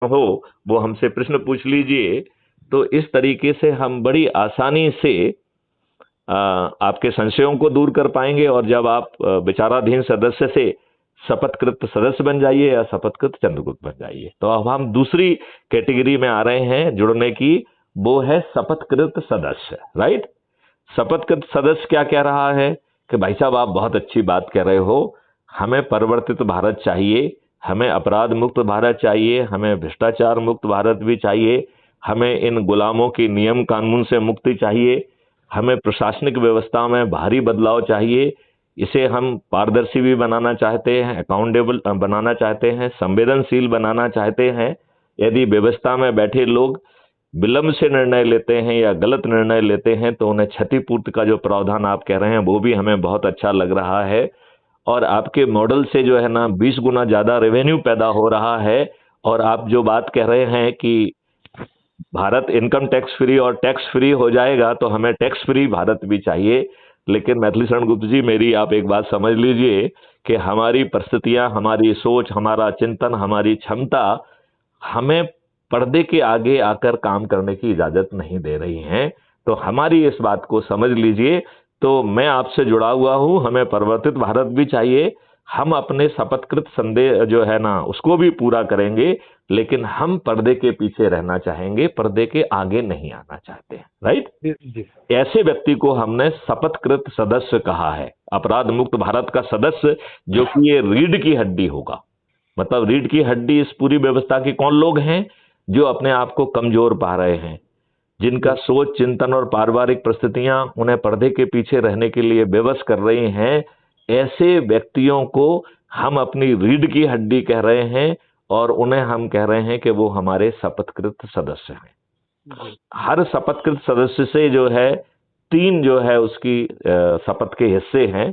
हो वो हमसे प्रश्न पूछ लीजिए। तो इस तरीके से हम बड़ी आसानी से आपके संशयों को दूर कर पाएंगे। और जब आप विचाराधीन सदस्य से शपथकृत सदस्य बन जाइए या शपथकृत चंद्रगुप्त बन जाइए। तो अब हम दूसरी कैटेगरी में आ रहे हैं जुड़ने की, वो है शपथकृत सदस्य। राइट। शपथकृत सदस्य क्या कह रहा है कि भाई साहब आप बहुत अच्छी बात कह रहे हो, हमें परिवर्तित भारत चाहिए, हमें अपराध मुक्त भारत चाहिए, हमें भ्रष्टाचार मुक्त भारत भी चाहिए, हमें इन गुलामों की नियम कानून से मुक्ति चाहिए, हमें प्रशासनिक व्यवस्था में भारी बदलाव चाहिए, इसे हम पारदर्शी भी बनाना चाहते हैं, अकाउंटेबल बनाना चाहते हैं, संवेदनशील बनाना चाहते हैं। यदि व्यवस्था में बैठे लोग विलंब से निर्णय लेते हैं या गलत निर्णय लेते हैं तो उन्हें क्षतिपूर्ति का जो प्रावधान आप कह रहे हैं वो भी हमें बहुत अच्छा लग रहा है। और आपके मॉडल से जो है ना 20 गुना ज्यादा रेवेन्यू पैदा हो रहा है। और आप जो बात कह रहे हैं कि भारत इनकम टैक्स फ्री और टैक्स फ्री हो जाएगा, तो हमें टैक्स फ्री भारत भी चाहिए। लेकिन मैथिली शरण गुप्त जी, मेरी आप एक बात समझ लीजिए कि हमारी परिस्थितियां, हमारी सोच, हमारा चिंतन, हमारी क्षमता हमें पर्दे के आगे आकर काम करने की इजाजत नहीं दे रही हैं। तो हमारी इस बात को समझ लीजिए। तो मैं आपसे जुड़ा हुआ हूं, हमें परिवर्तित भारत भी चाहिए, हम अपने शपथकृत संदेह जो है ना उसको भी पूरा करेंगे, लेकिन हम पर्दे के पीछे रहना चाहेंगे, पर्दे के आगे नहीं आना चाहते हैं। राइट। जी जी। ऐसे व्यक्ति को हमने शपथकृत सदस्य कहा है, अपराध मुक्त भारत का सदस्य, जो कि ये रीढ़ की हड्डी होगा। मतलब रीढ़ की हड्डी इस पूरी व्यवस्था की कौन लोग हैं? जो अपने आप को कमजोर पा रहे हैं, जिनका सोच, चिंतन और पारिवारिक परिस्थितियां उन्हें पर्दे के पीछे रहने के लिए विवश कर रही हैं। ऐसे व्यक्तियों को हम अपनी रीढ़ की हड्डी कह रहे हैं और उन्हें हम कह रहे हैं कि वो हमारे शपथकृत सदस्य हैं। हर शपथकृत सदस्य से जो है 3 जो है उसकी शपथ के हिस्से हैं।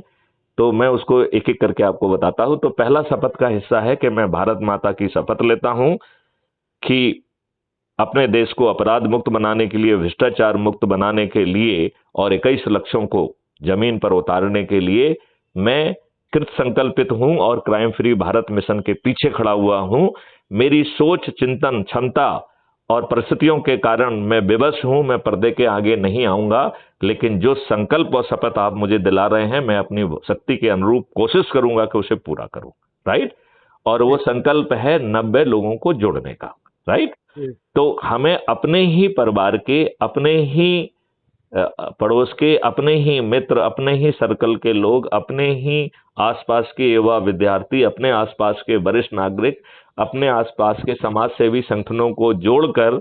तो मैं उसको एक एक करके आपको बताता हूं। तो पहला शपथ का हिस्सा है कि मैं भारत माता की शपथ लेता हूं कि अपने देश को अपराध मुक्त बनाने के लिए, भ्रष्टाचार मुक्त बनाने के लिए और 21 लक्ष्यों को जमीन पर उतारने के लिए मैं कृत संकल्पित हूं और क्राइम फ्री भारत मिशन के पीछे खड़ा हुआ हूं। मेरी सोच, चिंतन, क्षमता और परिस्थितियों के कारण मैं विवश हूं, मैं पर्दे के आगे नहीं आऊंगा, लेकिन जो संकल्प और शपथ आप मुझे दिला रहे हैं मैं अपनी शक्ति के अनुरूप कोशिश करूंगा कि उसे पूरा करूं। राइट। और वो संकल्प है 90 लोगों को जोड़ने का। राइट। तो हमें अपने ही परिवार के, अपने ही पड़ोस के, अपने ही मित्र, अपने ही सर्कल के लोग, अपने ही आसपास के युवा विद्यार्थी, अपने आसपास के वरिष्ठ नागरिक, अपने आसपास के समाज सेवी संगठनों को जोड़कर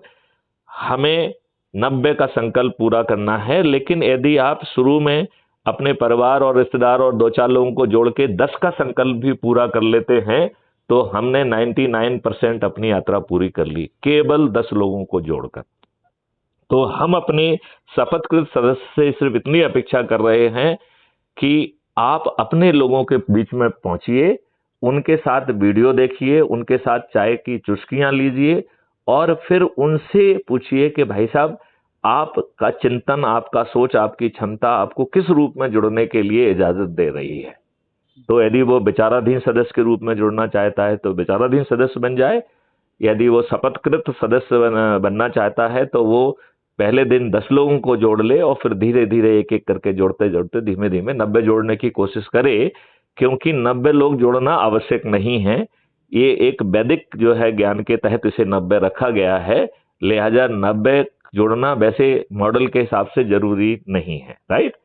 हमें 90 का संकल्प पूरा करना है। लेकिन यदि आप शुरू में अपने परिवार और रिश्तेदार और 2-4 लोगों को जोड़ के 10 का संकल्प भी पूरा कर लेते हैं तो हमने 99% अपनी यात्रा पूरी कर ली, केवल 10 लोगों को जोड़कर। तो हम अपने शपथकृत सदस्य से सिर्फ इतनी अपेक्षा कर रहे हैं कि आप अपने लोगों के बीच में पहुंचिए, उनके साथ वीडियो देखिए, उनके साथ चाय की चुस्कियां लीजिए और फिर उनसे पूछिए कि भाई साहब आपका चिंतन, आपका सोच, आपकी क्षमता आपको किस रूप में जुड़ने के लिए इजाजत दे रही है। तो यदि वो विचाराधीन सदस्य के रूप में जुड़ना चाहता है तो विचाराधीन सदस्य बन जाए। यदि वो शपथकृत सदस्य बनना चाहता है तो वो पहले दिन 10 लोगों को जोड़ ले और फिर धीरे धीरे एक एक करके जोड़ते जोड़ते धीमे धीमे 90 जोड़ने की कोशिश करे। क्योंकि 90 लोग जोड़ना आवश्यक नहीं है, ये एक वैदिक जो है ज्ञान के तहत इसे 90 रखा गया है। लिहाजा 90 जोड़ना वैसे मॉडल के हिसाब से जरूरी नहीं है। राइट।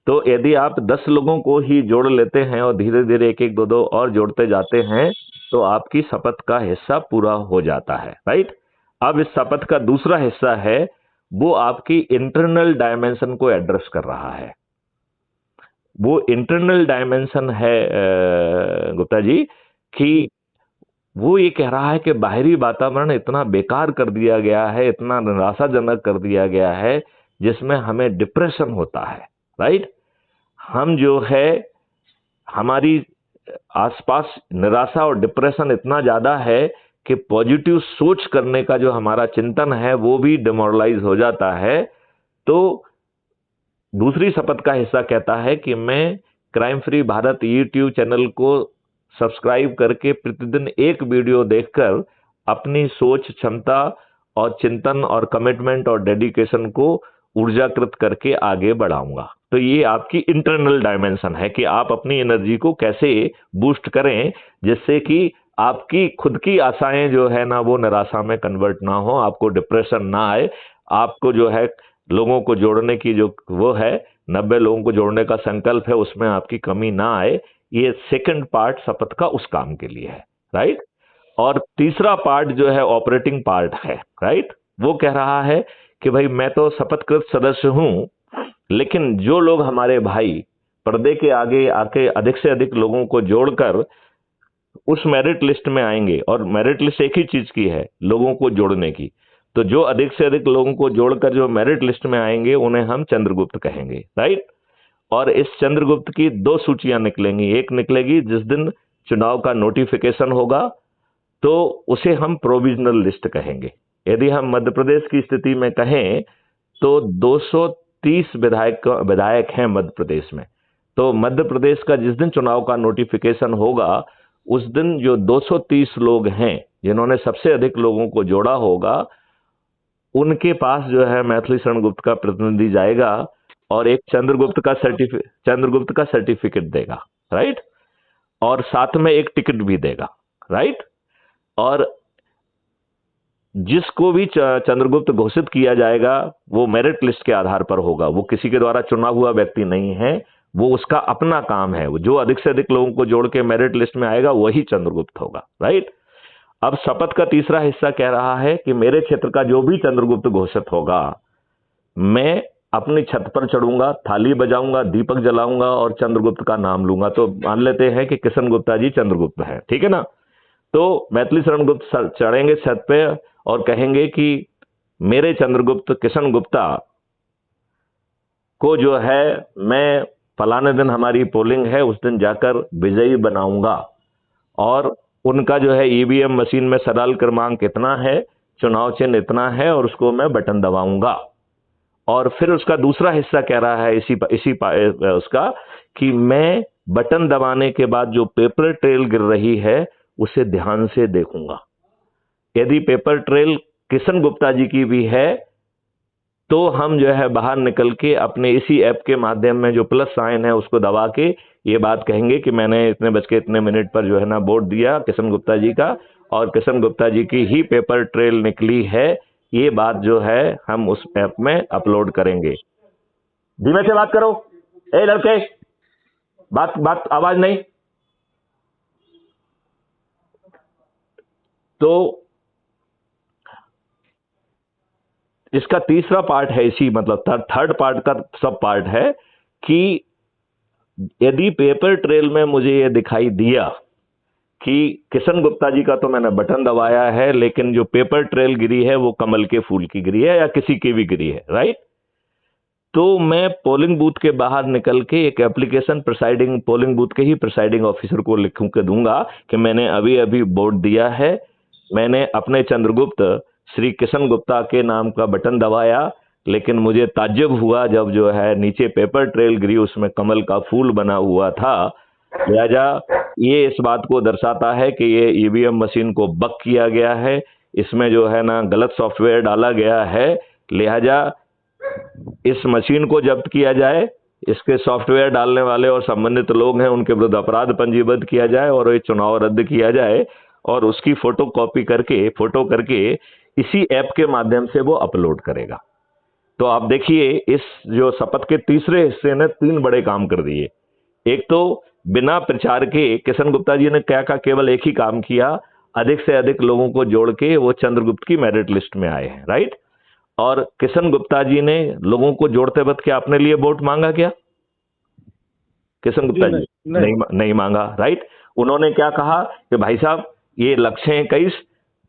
तो यदि आप 10 लोगों को ही जोड़ लेते हैं और धीरे धीरे एक एक दो दो और जोड़ते जाते हैं तो आपकी शपथ का हिस्सा पूरा हो जाता है। राइट। अब इस शपथ का दूसरा हिस्सा है, वो आपकी इंटरनल डायमेंशन को एड्रेस कर रहा है। वो इंटरनल डायमेंशन है गुप्ता जी कि वो ये कह रहा है कि बाहरी वातावरण इतना बेकार कर दिया गया है, इतना निराशाजनक कर दिया गया है जिसमें हमें डिप्रेशन होता है। राइट। हम जो है हमारी आसपास निराशा और डिप्रेशन इतना ज्यादा है कि पॉजिटिव सोच करने का जो हमारा चिंतन है वो भी डिमोरलाइज हो जाता है। तो दूसरी शपथ का हिस्सा कहता है कि मैं crime free Bharat YouTube channel को सब्सक्राइब करके प्रतिदिन एक वीडियो देखकर अपनी सोच, क्षमता और चिंतन और कमिटमेंट और डेडिकेशन को ऊर्जाकृत करके आगे बढ़ाऊंगा। तो ये आपकी इंटरनल डायमेंशन है कि आप अपनी एनर्जी को कैसे बूस्ट करें जिससे कि आपकी खुद की आशाएं जो है ना वो निराशा में कन्वर्ट ना हो, आपको डिप्रेशन ना आए, आपको जो है लोगों को जोड़ने की जो वो है 90 लोगों को जोड़ने का संकल्प है उसमें आपकी कमी ना आए। ये सेकंड पार्ट शपथ का उस काम के लिए है, राइट। और तीसरा पार्ट जो है ऑपरेटिंग पार्ट है, राइट। वो कह रहा है कि भाई मैं तो शपथकृत सदस्य हूं, लेकिन जो लोग हमारे भाई पर्दे के आगे आके अधिक से अधिक लोगों को जोड़कर उस मेरिट लिस्ट में आएंगे, और मेरिट लिस्ट एक ही चीज की है, लोगों को जोड़ने की, तो जो अधिक से अधिक लोगों को जोड़कर जो मेरिट लिस्ट में आएंगे उन्हें हम चंद्रगुप्त कहेंगे, राइट। और इस चंद्रगुप्त की दो सूचियां निकलेंगी। एक निकलेगी जिस दिन चुनाव का नोटिफिकेशन होगा तो उसे हम प्रोविजनल लिस्ट कहेंगे। यदि हम मध्य प्रदेश की स्थिति में कहें तो 230 विधायक हैं मध्य प्रदेश में। तो मध्य प्रदेश का जिस दिन चुनाव का नोटिफिकेशन होगा उस दिन जो 230 लोग हैं जिन्होंने सबसे अधिक लोगों को जोड़ा होगा उनके पास जो है मैथिली शरण गुप्त का प्रतिनिधि जाएगा और एक चंद्रगुप्त का सर्टिफिकेट देगा, राइट। और साथ में एक टिकट भी देगा, राइट। और जिसको भी चंद्रगुप्त घोषित किया जाएगा वो मेरिट लिस्ट के आधार पर होगा, वो किसी के द्वारा चुना हुआ व्यक्ति नहीं है, वो उसका अपना काम है। जो अधिक से अधिक लोगों को जोड़ के मेरिट लिस्ट में आएगा वही चंद्रगुप्त होगा, राइट। अब शपथ का तीसरा हिस्सा कह रहा है कि मेरे क्षेत्र का जो भी चंद्रगुप्त घोषित होगा मैं अपनी छत पर चढ़ूंगा, थाली बजाऊंगा, दीपक जलाऊंगा और चंद्रगुप्त का नाम लूंगा। तो मान लेते हैं कि किशन गुप्ता जी चंद्रगुप्त है, ठीक है ना। तो मैथिली शरण गुप्त चढ़ेंगे छत पे और कहेंगे कि मेरे चंद्रगुप्त किशन गुप्ता को जो है मैं फलाने दिन हमारी पोलिंग है उस दिन जाकर विजयी बनाऊंगा, और उनका जो है ईवीएम मशीन में सवाल क्रमांक इतना है, चुनाव चिन्ह इतना है और उसको मैं बटन दबाऊंगा। और फिर उसका दूसरा हिस्सा कह रहा है उसका कि मैं बटन दबाने के बाद जो पेपर ट्रेल गिर रही है उसे ध्यान से देखूंगा। यदि पेपर ट्रेल किशन गुप्ता जी की भी है तो हम जो है बाहर निकल के अपने इसी ऐप के माध्यम में जो प्लस साइन है उसको दबा के ये बात कहेंगे कि मैंने इतने बज के इतने मिनट पर जो है ना वोट दिया किशन गुप्ता जी का, और किशन गुप्ता जी की ही पेपर ट्रेल निकली है। ये बात जो है हम उस ऐप में अपलोड करेंगे। धीमे से बात करो, ए लड़के, बात आवाज नहीं। तो इसका तीसरा पार्ट है, इसी मतलब थर्ड पार्ट का सब पार्ट है कि यदि पेपर ट्रेल में मुझे ये दिखाई दिया कि किशन गुप्ता जी का तो मैंने बटन दबाया है लेकिन जो पेपर ट्रेल गिरी है वो कमल के फूल की गिरी है या किसी की भी गिरी है, राइट। तो मैं पोलिंग बूथ के बाहर निकल के एक एप्लीकेशन पोलिंग बूथ के ही प्रिसाइडिंग ऑफिसर को लिख के दूंगा कि मैंने अभी अभी वोट दिया है, मैंने अपने चंद्रगुप्त श्री किशन गुप्ता के नाम का बटन दबाया, लेकिन मुझे ताज्जुब हुआ जब जो है नीचे पेपर ट्रेल गिरी उसमें कमल का फूल बना हुआ था। लिहाजा ये इस बात को दर्शाता है कि ये ईवीएम मशीन को बक किया गया है, इसमें जो है ना गलत सॉफ्टवेयर डाला गया है। लिहाजा इस मशीन को जब्त किया जाए, इसके सॉफ्टवेयर डालने वाले और संबंधित लोग हैं उनके विरुद्ध अपराध पंजीबद्ध किया जाए और ये चुनाव रद्द किया जाए, और उसकी फोटो करके इसी ऐप के माध्यम से वो अपलोड करेगा। तो आप देखिए इस जो शपथ के तीसरे हिस्से ने 3 बड़े काम कर दिए। एक तो बिना प्रचार के किशन गुप्ता जी ने क्या केवल एक ही काम किया, अधिक से अधिक लोगों को जोड़ के वो चंद्रगुप्त की मेरिट लिस्ट में आए हैं, राइट। और किशन गुप्ता जी ने लोगों को जोड़ते वक्त क्या अपने लिए वोट मांगा क्या? किशन गुप्ता जी नहीं मांगा, राइट। उन्होंने क्या कहा कि भाई साहब ये लक्ष्य है 21,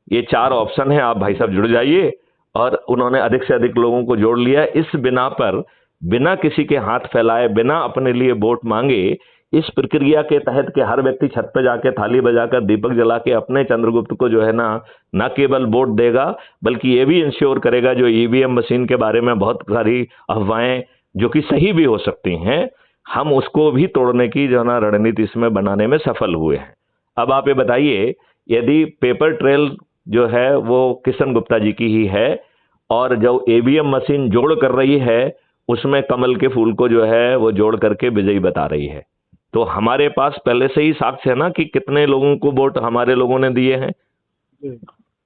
ये 4 ऑप्शन है, आप भाई साहब जुड़ जाइए, और उन्होंने अधिक से अधिक लोगों को जोड़ लिया। इस बिना पर बिना किसी के हाथ फैलाए, बिना अपने लिए वोट मांगे, इस प्रक्रिया के तहत कि हर व्यक्ति छत पे जाके थाली बजाकर दीपक जला के अपने चंद्रगुप्त को जो है ना केवल वोट देगा बल्कि ये भी इंश्योर करेगा जो ईवीएम मशीन के बारे में बहुत सारी अफवाहें जो कि सही भी हो सकती हैं, हम उसको भी तोड़ने की जो है ना रणनीति इसमें बनाने में सफल हुए हैं। अब आप ये बताइए, यदि पेपर ट्रेल जो है वो किशन गुप्ता जी की ही है, और जो ईवीएम मशीन जोड़ कर रही है उसमें कमल के फूल को जो है वो जोड़ करके विजयी बता रही है। तो हमारे पास पहले से ही साक्ष्य है ना कि कितने लोगों को वोट हमारे लोगों ने दिए हैं।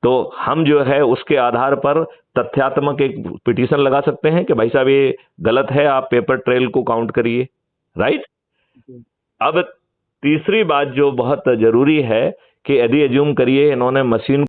तो हम जो है उसके आधार पर तथ्यात्मक एक पिटीशन लगा सकते हैं कि भाई साहब ये गलत है, आप पेपर ट्रेल को काउंट करिए। राइट। अब तीसरी बात जो बहुत जरूरी है कि यदि एज्यूम करिए इन्होंने मशीन